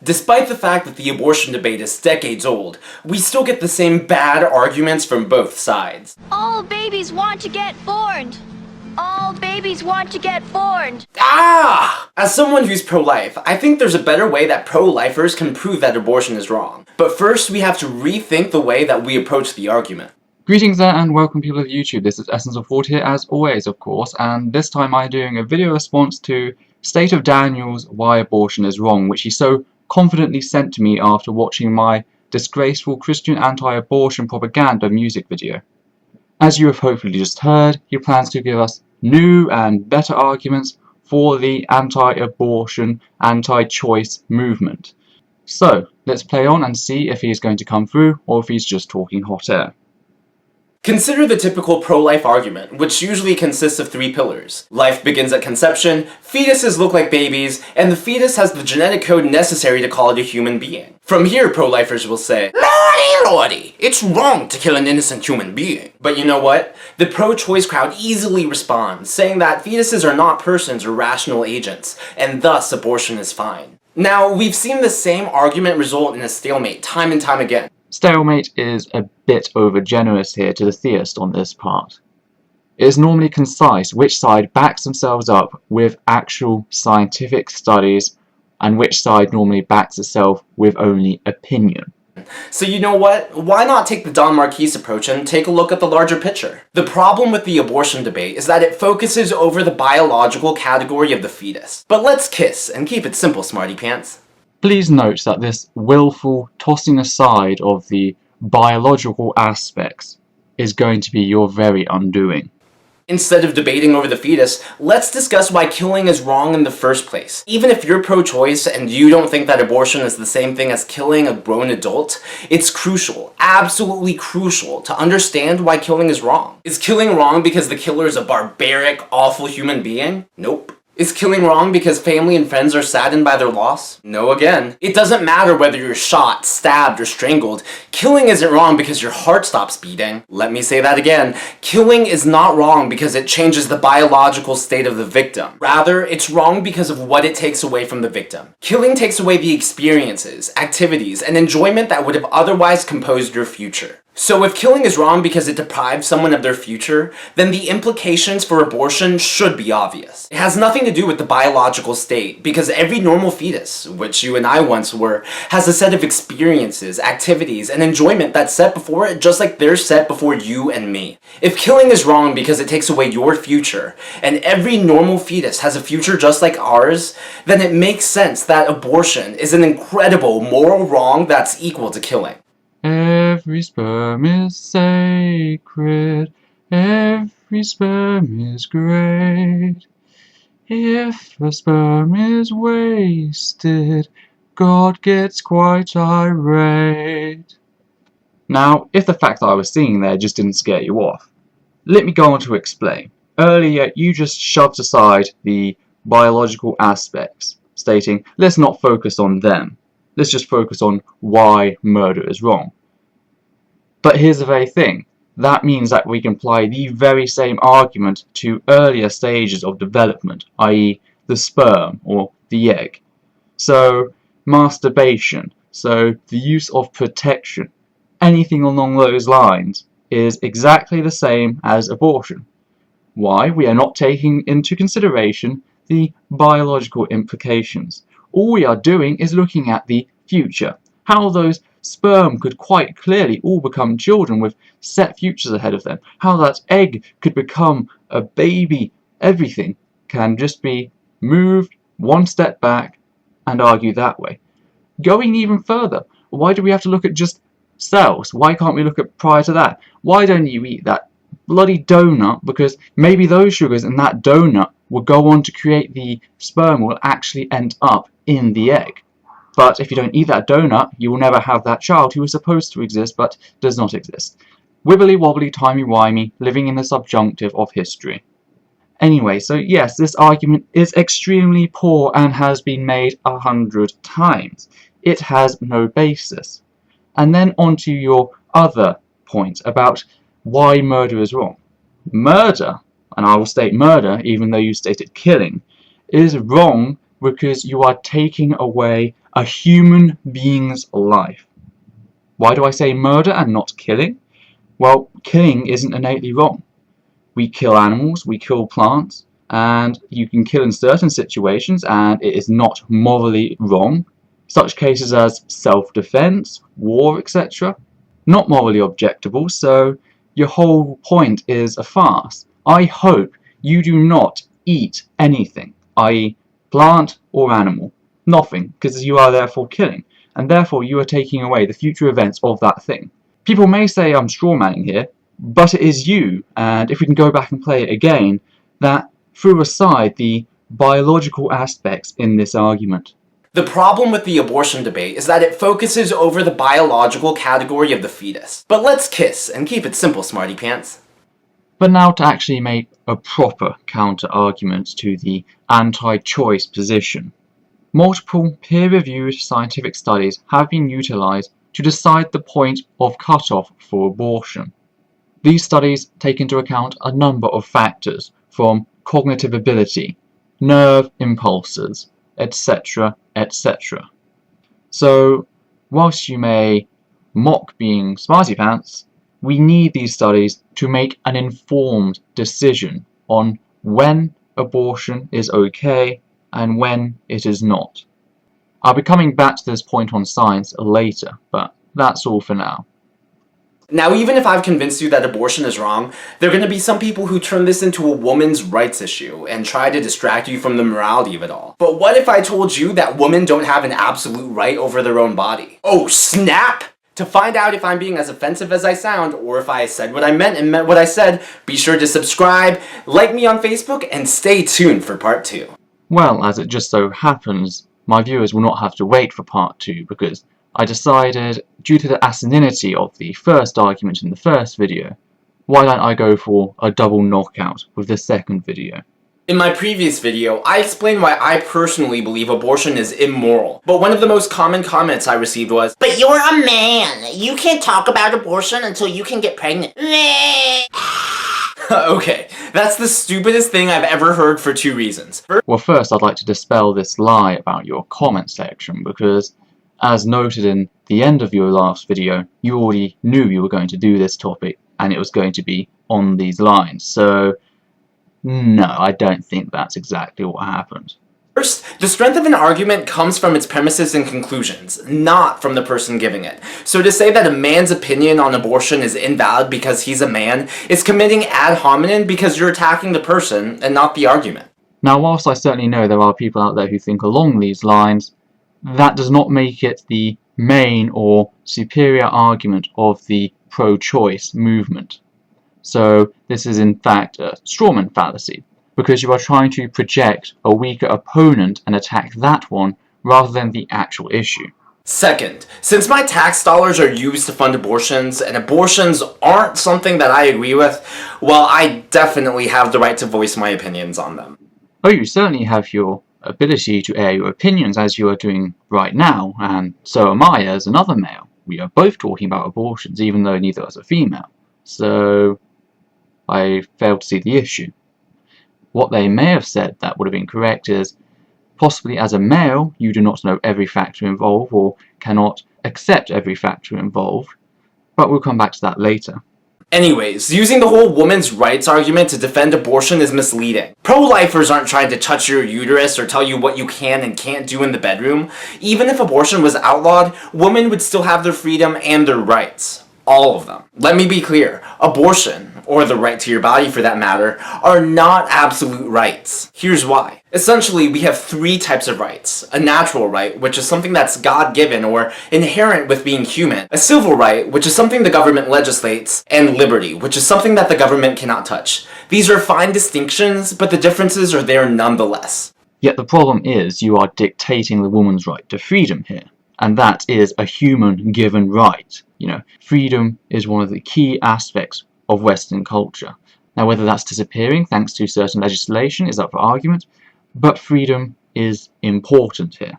Despite the fact that the abortion debate is decades old, we still get the same bad arguments from both sides. All babies want to get born. All babies want to get born. As someone who's pro-life, I think there's a better way that pro-lifers can prove that abortion is wrong. But first, we have to rethink the way that we approach the argument. Greetings there and welcome people of YouTube. This is Essence of Thought here as always, of course, and this time I'm doing a video response to StateOfDaniel's Why Abortion is Wrong, which he so confidently sent to me after watching my disgraceful Christian anti-abortion propaganda music video. As you have hopefully just heard, he plans to give us new and better arguments for the anti-abortion, anti-choice movement. So, let's play on and see if he is going to come through or if he's just talking hot air. Consider the typical pro-life argument, which usually consists of three pillars. Life begins at conception, fetuses look like babies, and the fetus has the genetic code necessary to call it a human being. From here, pro-lifers will say, Lordy, it's wrong to kill an innocent human being. But you know what? The pro-choice crowd easily responds, saying that fetuses are not persons or rational agents, and thus abortion is fine. Now, we've seen the same argument result in a stalemate time and time again. Stalemate is a bit overgenerous here to the theist on this part. It is normally concise which side backs themselves up with actual scientific studies and which side normally backs itself with only opinion. So you know what? Why not take the Don Marquis approach and take a look at the larger picture? The problem with the abortion debate is that it focuses over the biological category of the fetus. But let's kiss and keep it simple, smarty pants. Please note that this willful tossing aside of the biological aspects is going to be your very undoing. Instead of debating over the fetus, let's discuss why killing is wrong in the first place. Even if you're pro-choice and you don't think that abortion is the same thing as killing a grown adult, it's crucial, absolutely crucial, to understand why killing is wrong. Is killing wrong because the killer is a barbaric, awful human being? Nope. Is killing wrong because family and friends are saddened by their loss? No again. It doesn't matter whether you're shot, stabbed, or strangled. Killing isn't wrong because your heart stops beating. Let me say that again. Killing is not wrong because it changes the biological state of the victim. Rather, it's wrong because of what it takes away from the victim. Killing takes away the experiences, activities, and enjoyment that would have otherwise composed your future. So if killing is wrong because it deprives someone of their future, then the implications for abortion should be obvious. It has nothing to do with the biological state, because every normal fetus, which you and I once were, has a set of experiences, activities, and enjoyment that's set before it just like they're set before you and me. If killing is wrong because it takes away your future, and every normal fetus has a future just like ours, then it makes sense that abortion is an incredible moral wrong that's equal to killing. Every sperm is sacred, every sperm is great. If a sperm is wasted, God gets quite irate. Now, if the fact that I was singing there just didn't scare you off, let me go on to explain. Earlier, you just shoved aside the biological aspects, stating, let's not focus on them. Let's just focus on why murder is wrong. But here's the very thing. That means that we can apply the very same argument to earlier stages of development, i.e. the sperm or the egg. So, masturbation, so the use of protection, anything along those lines is exactly the same as abortion. Why? We are not taking into consideration the biological implications. All we are doing is looking at the future, how those sperm could quite clearly all become children with set futures ahead of them, how that egg could become a baby. Everything can just be moved one step back and argue that way. Going even further, why do we have to look at just cells? Why can't we look at prior to that? Why don't you eat that bloody donut? Because maybe those sugars in that donut will go on to create the sperm will actually end up in the egg. But if you don't eat that donut, you will never have that child who is supposed to exist but does not exist. Wibbly wobbly timey wimey, living in the subjunctive of history. Anyway, so yes, this argument is extremely poor and has been made 100 times. It has no basis. And then on to your other point about why murder is wrong. Murder, and I will state murder even though you stated killing, is wrong because you are taking away a human being's life. Why do I say murder and not killing? Well, killing isn't innately wrong. We kill animals, we kill plants, and you can kill in certain situations and it is not morally wrong. Such cases as self-defense, war, etc. Not morally objectable, so your whole point is a farce. I hope you do not eat anything, i.e. plant or animal. Nothing, because you are therefore killing, and therefore you are taking away the future events of that thing. People may say I'm strawmanning here, but it is you, and if we can go back and play it again, that threw aside the biological aspects in this argument. The problem with the abortion debate is that it focuses over the biological category of the fetus. But let's kiss and keep it simple, smarty pants. But now to actually make a proper counter-argument to the anti-choice position. Multiple peer-reviewed scientific studies have been utilised to decide the point of cut-off for abortion. These studies take into account a number of factors, from cognitive ability, nerve impulses, etc., etc. So, whilst you may mock being smarty pants, we need these studies to make an informed decision on when abortion is okay and when it is not. I'll be coming back to this point on science later, but that's all for now. Now, even if I've convinced you that abortion is wrong, there are going to be some people who turn this into a woman's rights issue and try to distract you from the morality of it all. But what if I told you that women don't have an absolute right over their own body? Oh, snap! To find out if I'm being as offensive as I sound, or if I said what I meant and meant what I said, be sure to subscribe, like me on Facebook, and stay tuned for part 2. Well, as it just so happens, my viewers will not have to wait for part 2 because I decided, due to the asininity of the first argument in the first video, why don't I go for a double knockout with the second video. In my previous video, I explained why I personally believe abortion is immoral, but one of the most common comments I received was, "But you're a man! You can't talk about abortion until you can get pregnant." Okay, that's the stupidest thing I've ever heard for 2 reasons. Well, first I'd like to dispel this lie about your comment section, because as noted in the end of your last video, you already knew you were going to do this topic and it was going to be on these lines, so no, I don't think that's exactly what happened. First, the strength of an argument comes from its premises and conclusions, not from the person giving it. So to say that a man's opinion on abortion is invalid because he's a man is committing ad hominem because you're attacking the person and not the argument. Now, whilst I certainly know there are people out there who think along these lines, that does not make it the main or superior argument of the pro-choice movement. So this is in fact a strawman fallacy, because you are trying to project a weaker opponent and attack that one rather than the actual issue. Second, since my tax dollars are used to fund abortions, and abortions aren't something that I agree with, well, I definitely have the right to voice my opinions on them. Oh, you certainly have your ability to air your opinions as you are doing right now, and so am I as another male. We are both talking about abortions, even though neither of us are female. So I failed to see the issue. What they may have said that would have been correct is, possibly as a male, you do not know every factor involved or cannot accept every factor involved, but we'll come back to that later. Anyways, using the whole women's rights argument to defend abortion is misleading. Pro-lifers aren't trying to touch your uterus or tell you what you can and can't do in the bedroom. Even if abortion was outlawed, women would still have their freedom and their rights. All of them. Let me be clear, abortion, or the right to your body for that matter, are not absolute rights. Here's why. Essentially, we have 3 types of rights. A natural right, which is something that's God-given or inherent with being human. A civil right, which is something the government legislates. And liberty, which is something that the government cannot touch. These are fine distinctions, but the differences are there nonetheless. Yet the problem is you are dictating the woman's right to freedom here. And that is a human given right. You know, freedom is one of the key aspects of Western culture. Now, whether that's disappearing thanks to certain legislation is up for argument, but freedom is important here,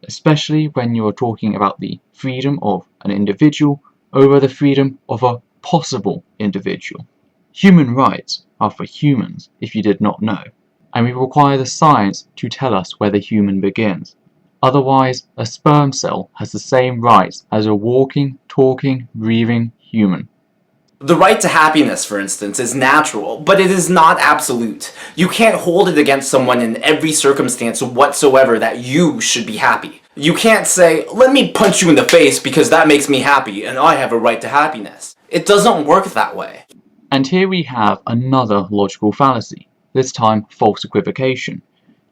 especially when you're talking about the freedom of an individual over the freedom of a possible individual. Human rights are for humans, if you did not know. and we require the science to tell us where the human begins. Otherwise, a sperm cell has the same rights as a walking, talking, breathing human. The right to happiness, for instance, is natural, but it is not absolute. You can't hold it against someone in every circumstance whatsoever that you should be happy. You can't say, let me punch you in the face because that makes me happy and I have a right to happiness. It doesn't work that way. And here we have another logical fallacy, this time false equivocation.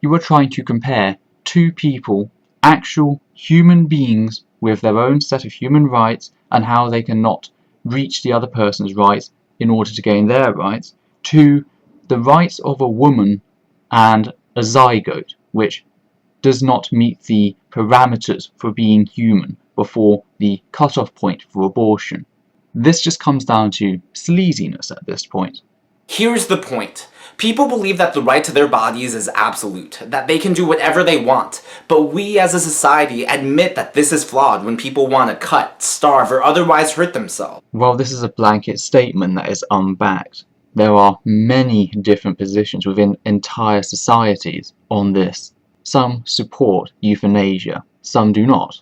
You are trying to compare two people, actual human beings with their own set of human rights and how they cannot reach the other person's rights in order to gain their rights, to the rights of a woman and a zygote, which does not meet the parameters for being human before the cutoff point for abortion. This just comes down to sleaziness at this point. Here's the point. People believe that the right to their bodies is absolute, that they can do whatever they want, but we as a society admit that this is flawed when people want to cut, starve, or otherwise hurt themselves. Well, this is a blanket statement that is unbacked. There are many different positions within entire societies on this. Some support euthanasia, some do not.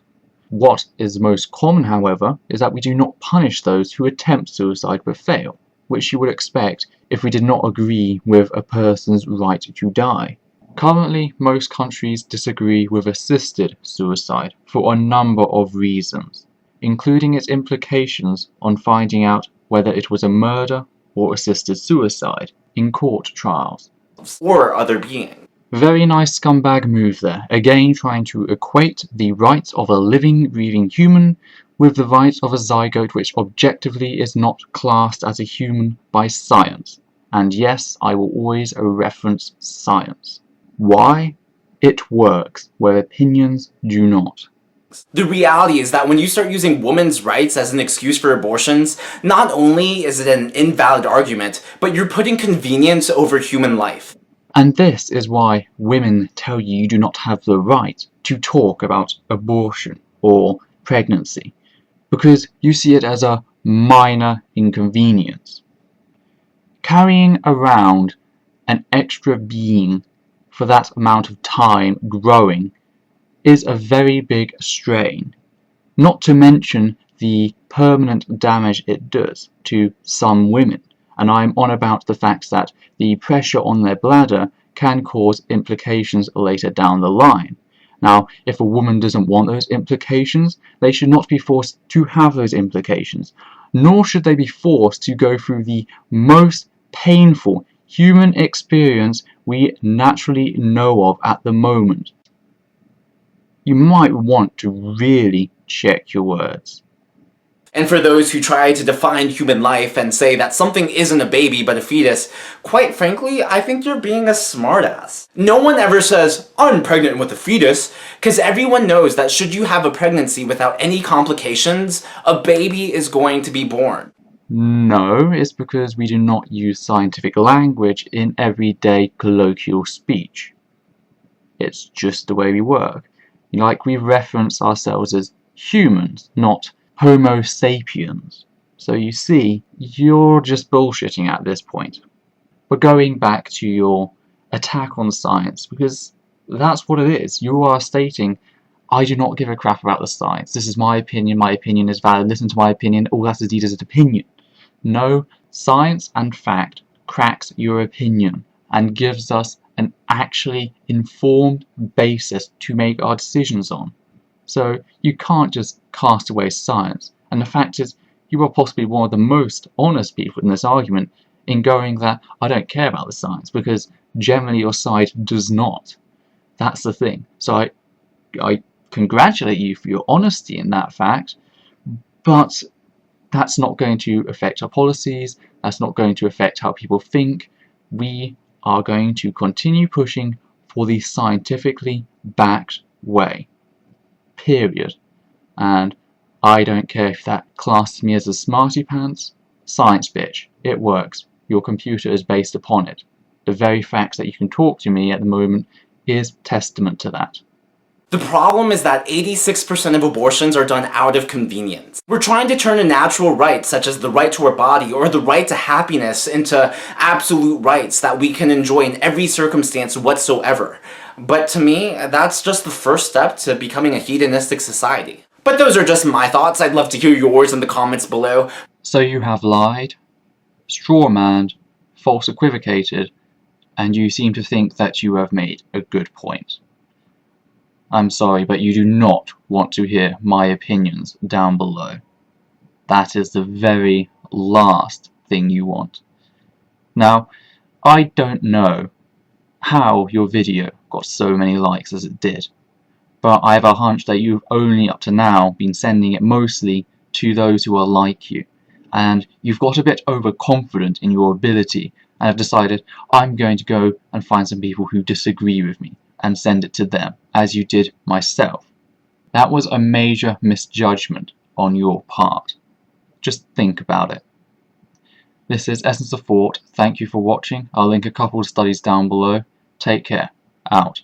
What is most common, however, is that we do not punish those who attempt suicide but fail, which you would expect if we did not agree with a person's right to die. Currently, most countries disagree with assisted suicide for a number of reasons, including its implications on finding out whether it was a murder or assisted suicide in court trials. Or other beings. Very nice scumbag move there, again trying to equate the rights of a living, breathing human with the rights of a zygote which objectively is not classed as a human by science. And yes, I will always reference science. Why? It works, where opinions do not. The reality is that when you start using women's rights as an excuse for abortions, not only is it an invalid argument, but you're putting convenience over human life. And this is why women tell you do not have the right to talk about abortion or pregnancy, because you see it as a minor inconvenience. Carrying around an extra being for that amount of time growing is a very big strain, not to mention the permanent damage it does to some women. And I'm on about the fact that the pressure on their bladder can cause implications later down the line. Now, if a woman doesn't want those implications, they should not be forced to have those implications, nor should they be forced to go through the most painful human experience we naturally know of at the moment. You might want to really check your words. And for those who try to define human life and say that something isn't a baby but a fetus, quite frankly, I think you're being a smartass. No one ever says, I'm pregnant with a fetus, because everyone knows that should you have a pregnancy without any complications, a baby is going to be born. No, it's because we do not use scientific language in everyday colloquial speech. It's just the way we work. Like we reference ourselves as humans, not Homo sapiens. So you see, you're just bullshitting at this point. But going back to your attack on science, because that's what it is. You are stating, I do not give a crap about the science. This is my opinion is valid, listen to my opinion, all that's indeed is an opinion. No, science and fact cracks your opinion and gives us an actually informed basis to make our decisions on. So you can't just cast away science. And the fact is, you are possibly one of the most honest people in this argument in going that I don't care about the science, because generally your side does not. That's the thing. So I congratulate you for your honesty in that fact, but that's not going to affect our policies, that's not going to affect how people think. We are going to continue pushing for the scientifically backed way. Period. And I don't care if that classes me as a smarty pants. Science, bitch. It works. Your computer is based upon it. The very fact that you can talk to me at the moment is testament to that. The problem is that 86% of abortions are done out of convenience. We're trying to turn a natural right, such as the right to our body or the right to happiness, into absolute rights that we can enjoy in every circumstance whatsoever. But to me, that's just the first step to becoming a hedonistic society. But those are just my thoughts. I'd love to hear yours in the comments below. So you have lied, strawmanned, false equivocated, and you seem to think that you have made a good point. I'm sorry, but you do not want to hear my opinions down below. That is the very last thing you want. Now, I don't know how your video got so many likes as it did, but I have a hunch that you've only up to now been sending it mostly to those who are like you, and you've got a bit overconfident in your ability and have decided, I'm going to go and find some people who disagree with me and send it to them, as you did myself. That was a major misjudgment on your part. Just think about it. This is Essence of Thought. Thank you for watching. I'll link a couple of studies down below. Take care. Out.